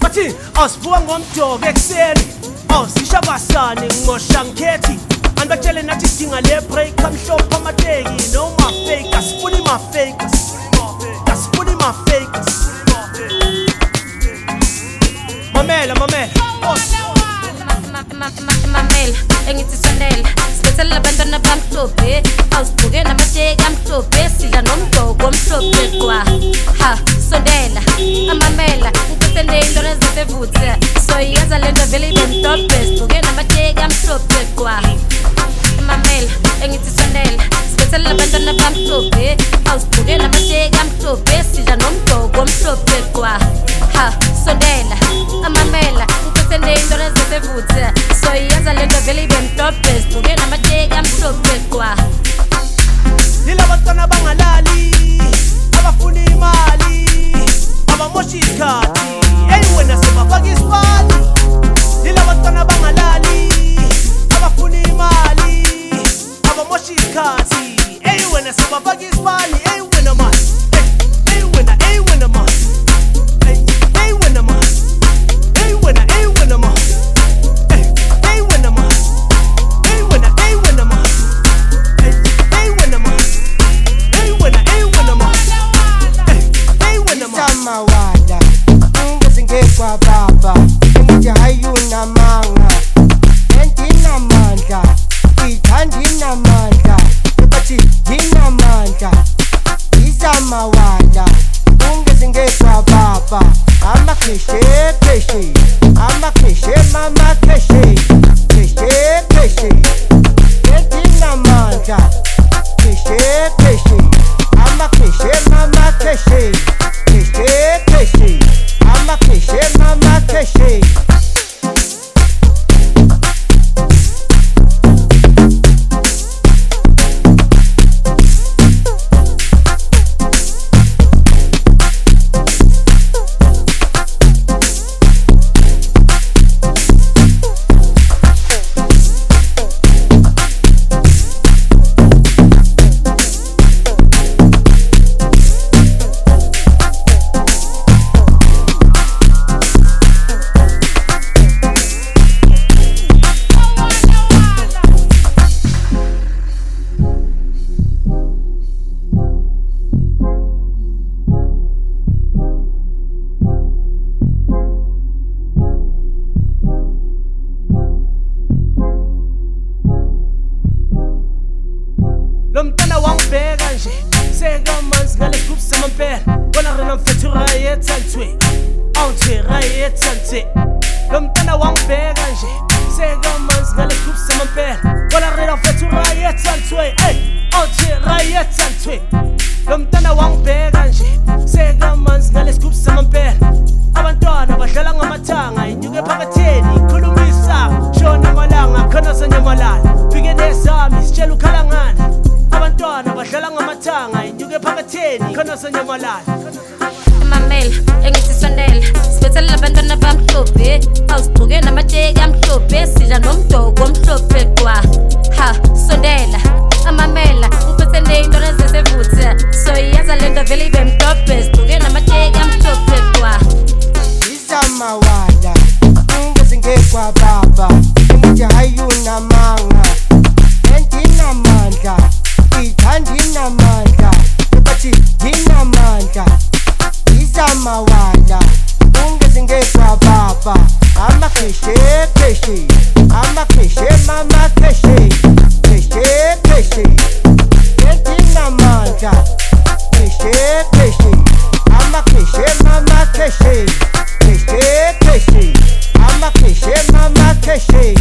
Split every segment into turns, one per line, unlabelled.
Bathi awusivuka ngomjovo ekuseni awusishabasane ngimosha ngikhethi andibatshele nathi sidinga le break amhlophe amateki noma fake asifuni ma-fake asifuni ma-fake mamela mamela
mamela engithi sondela sibethela abantwana bamhlophe awusibuke namateki amhlophe sidla nomdoko omhlophe kwa ha sondela amamela ngiphethe ney'ntwana ezisevutha so iyaza lento vele ibe mhlophe sibuke namateki amhlophe kwa mamela engithi sondela sibethela abantwana bamhlophe awusibuke namateki amhlophe sidla nomdoko omhlophe kwa ha sondela amamela ngiphethe ney'ntwana ezisevutha so iyaza lento vele ibe mhlophe sibuke namateki amhlophe kwa
yilabantwana bangalali abafuna imali abamoshi isikhathi eyi wena sebafaka isipali yilabantwana bangalali abafuna imali abamoshi isikhathi eyi wena sebafaka isipali eyi wena mani eyi wena eyi wena mani eyi wena mani eyi wena eyi wena mani eyi wena mani eyi wena eyi wena mani eyi wena mani eyi wena eyi wena mani eyi wena mani
samawala ungezingekwa baba engithi hayunamanga endinamandla ithandinamandla ebathi dinamandla isamawala ungezingekwa baba amakheshe amakheshe mamakheshe kheshe endinamandla kheshe amakheshe mamakheshe kheshe amakheshe mamakheshe
lo mntana wangibheka nje sekamanzi ngale group samampela bona rena mfethu rayethanthwe awuthi rayethanthwe lo mntana wangibheka nje sekamanzi ngale group samampela bona rena mfethu rayethanthwe awuthi rayethanthwe lo mntana wangibheka nje sekamanzi ngale group samampela abantwana badlala ngamathanga inyuke phakatheni ikhulumisa shona malanga khona senyamalala fike nezami sitshela ukhalangana abantwana badlala ngamathanga inyuke phakatheni khona senyamalala
mamela engithi sondela sibethela abantwana bamhlophe awusibuke namateki amhlophe sidla nomdoko omhlophe kwa ha sondela amamela ngiphethe ney'ntwana ezisevutha so iyaza lento vele ibe mhlophe sibuke namateki amhlophe kwa
isamawala ungezingekwa baba engithi hayunamanga endinamandla ithandinamandla ebathi dinamandla isamawala ungezingekwa baba amakheshe amakheshe mamakheshe kheshe endinamandla kheshe amakheshe mamakheshe kheshe amakheshe mamakheshe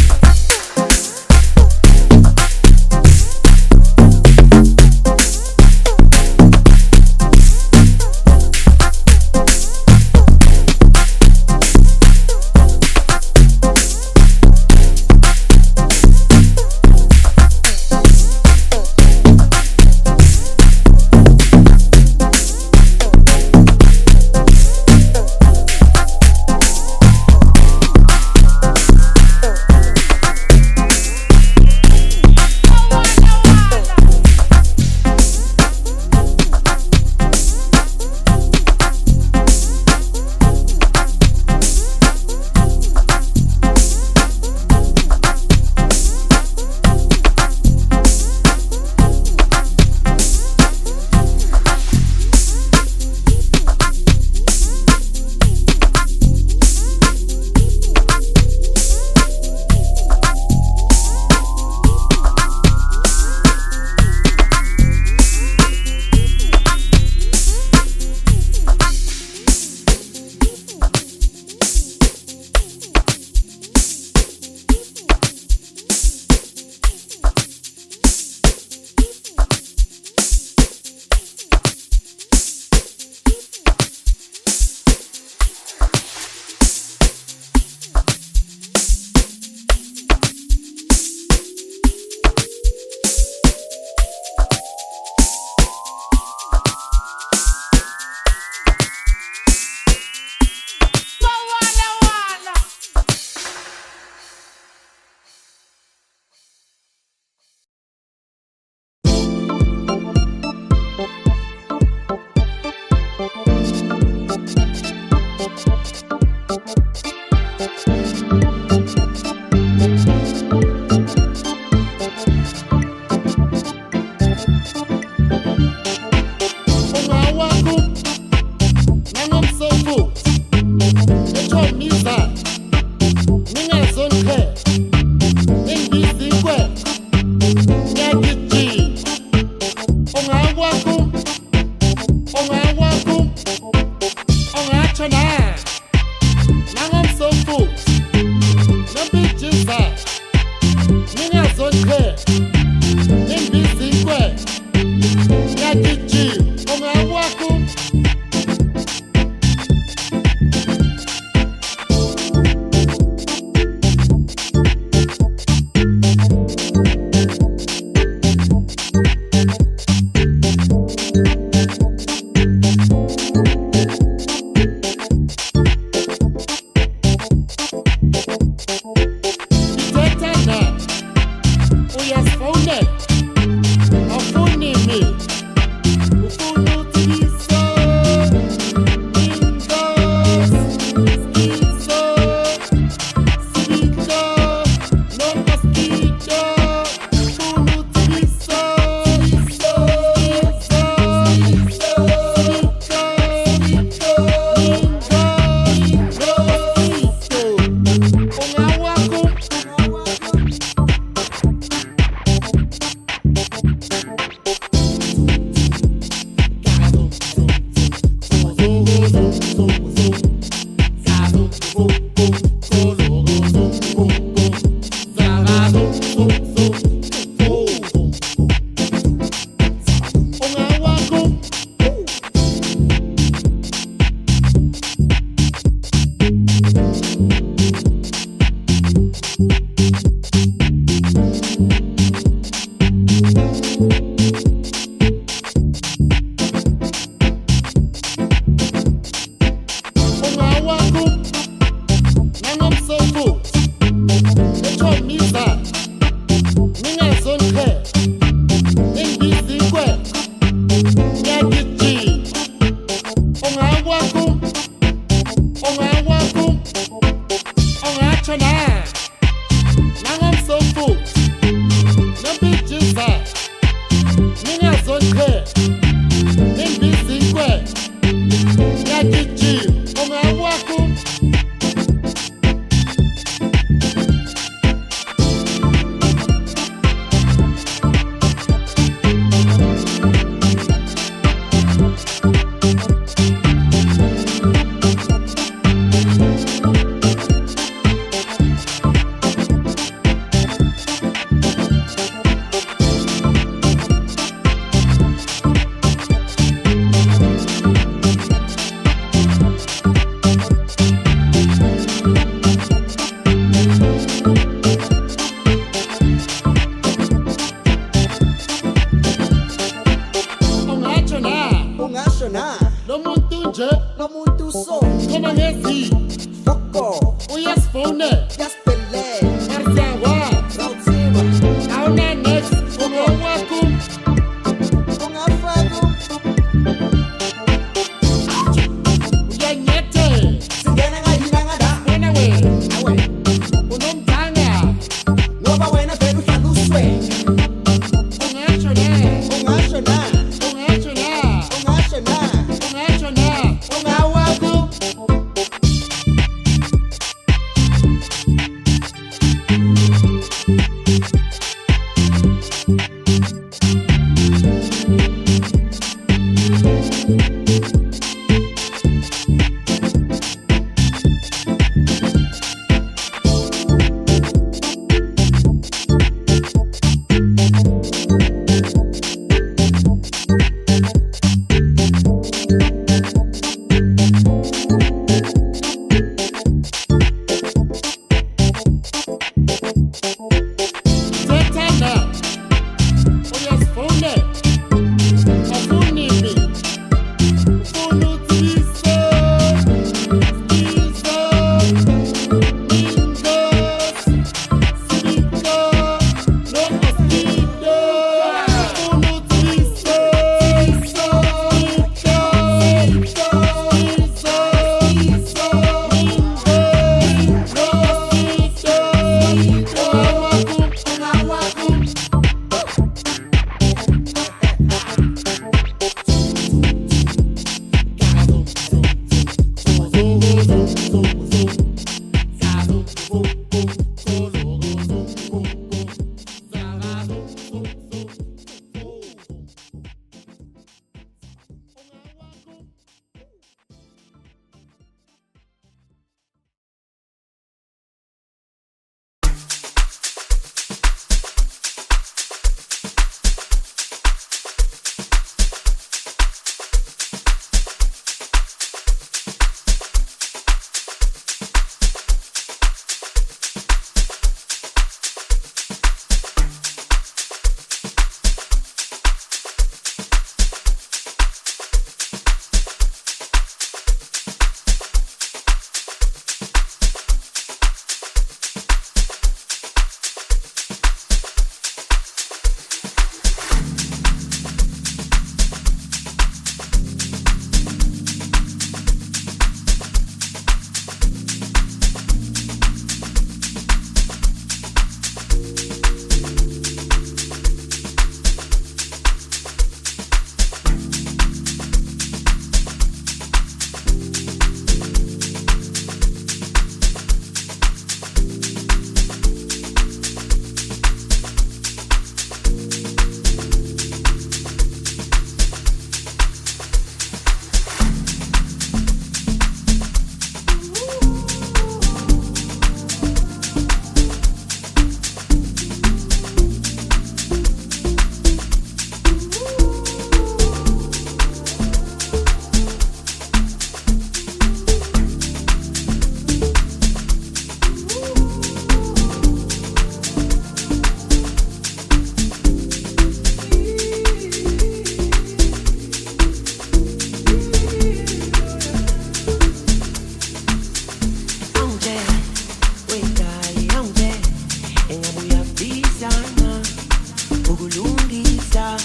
ukulungisa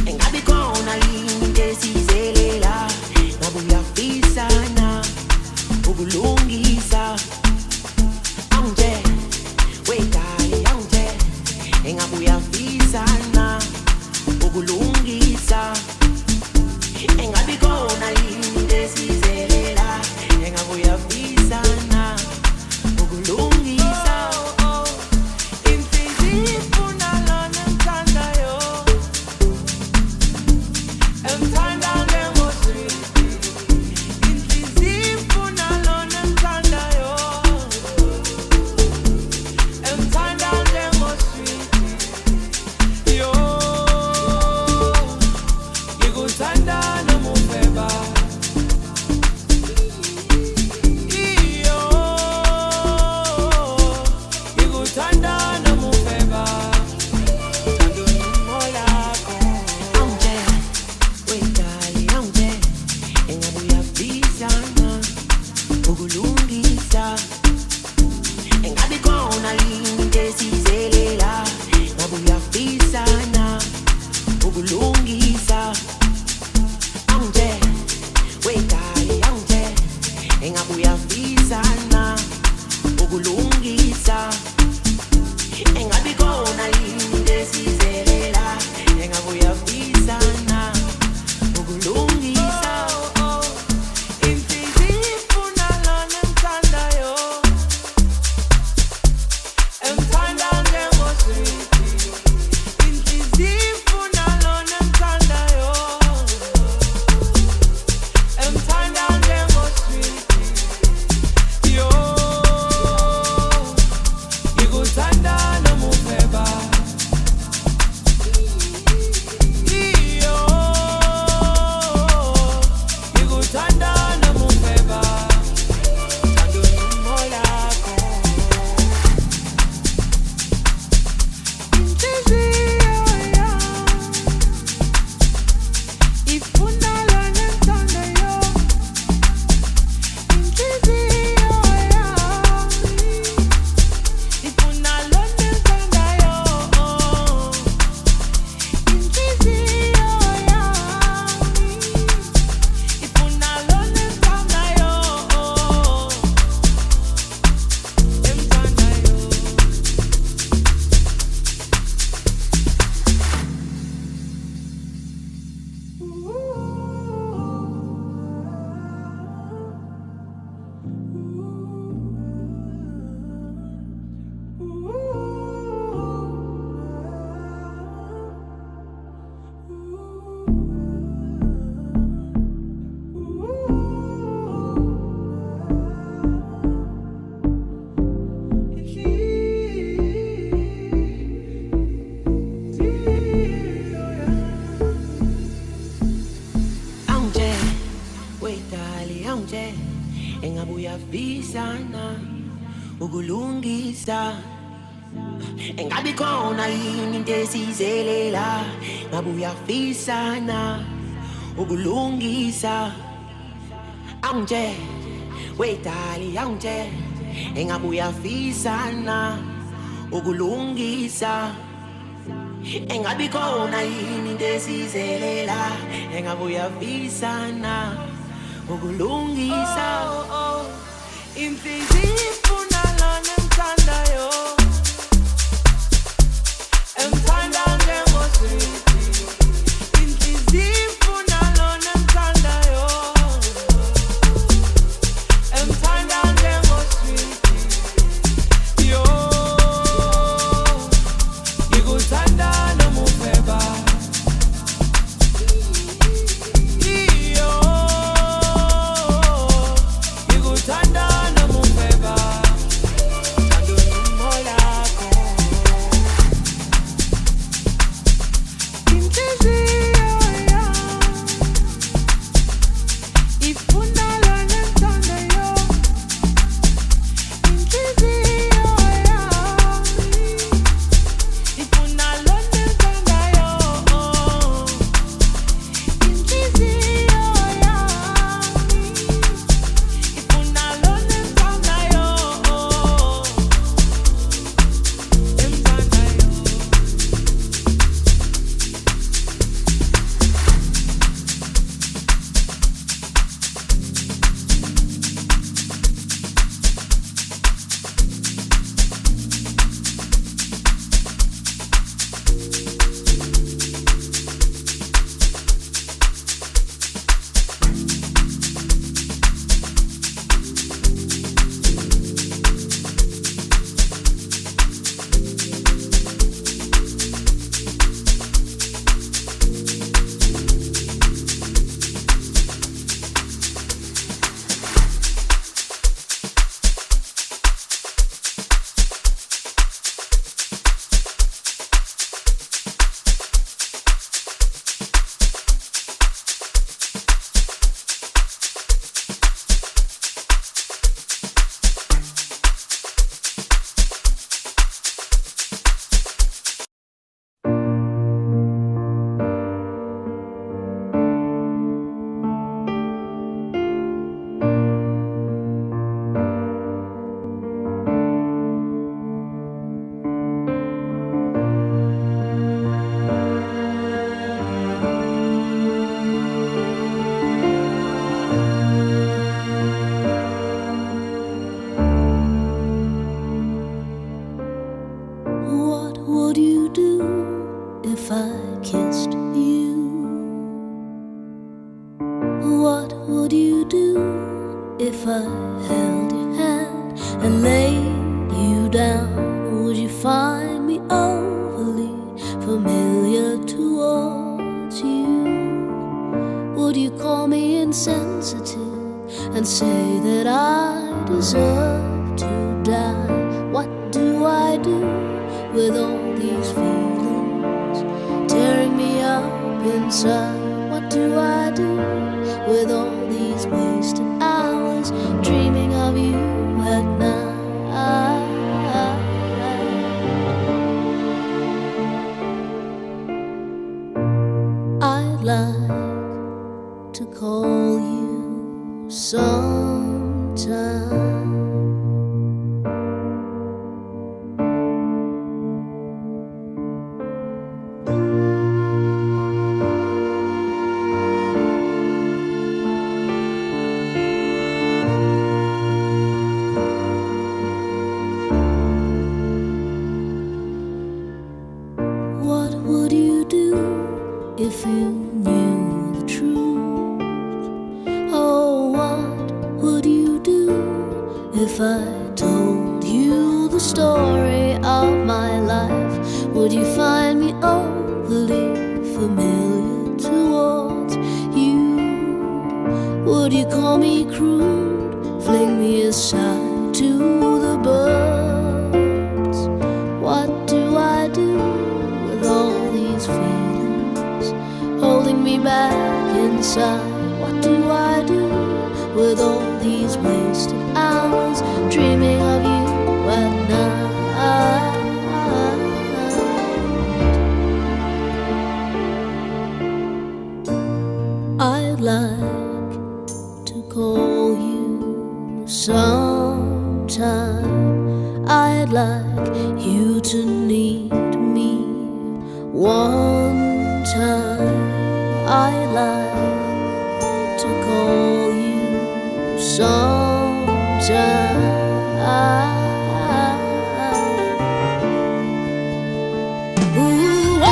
engabe khona into esizelela ngabe uyafisana ukulungisa awunje wedali awunje engabe uyafisana ukulungisa engabe khona into esizelela engabe uyafisana ukulungisa ukulungisa engabe khona yini into esizelela ngabe uyafisana ukulungisa awunje wedali awunje engabe uyafisana ukulungisa engabe khona yini into esizelela engabe uyafisana ukulungisa inhliziyo ifuna lona emthandayo emthanda njengoswiti inhliziyo ifuna lona emthandayo emthanda njengoswiti yo ngikuthanda noma ufeba yo ngikuthanda noma ufeba
kissed you? What would you do if I held your hand and laid you down? Would you find me overly familiar towards you? Would you call me insensitive and say that I deserve to die? What do I do with all these feelings tearing me up inside? What do I do with all these wasted hours dreaming of you at night? I'd like to call you sometime. What would you do if you knew the truth? Oh, what would you do if I told you the story of my life? Would you find me overly familiar towards you? Would you call me crude, fling me aside to the birds? What do I do with all these feelings holding me back inside? What do I do with all these wasted hours dreaming of you at night? I'd like to call you sometime. I'd like you to need me one time. I'd like to call you sometime. Ooh, oh,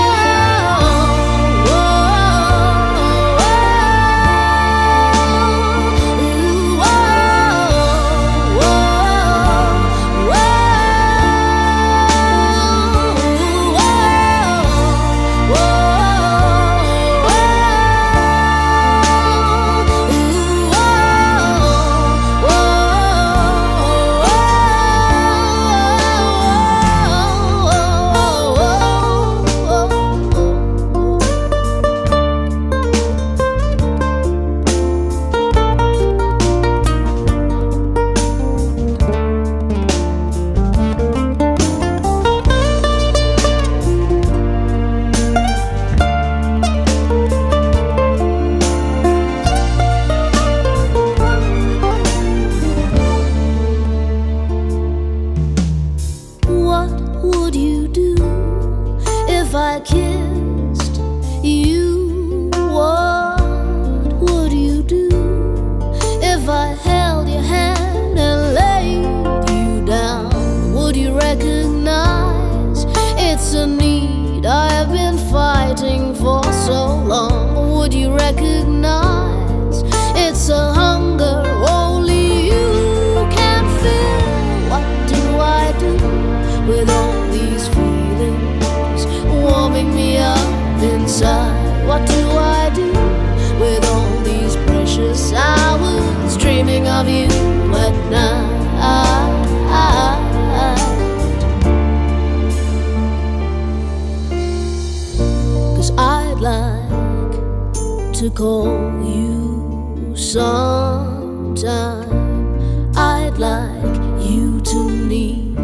oh, ooh, oh, what would you do if I kissed you? What would you do if I held your hand and laid you down? Would you recognize it's a need I have been fighting for so long? Would you recognize it's a hunger only you can fill? What do I do with all these feelings warming me up inside? What do I do with all these precious hours dreaming of you at night? 'Cause I'd like to call you sometime. I'd like you to need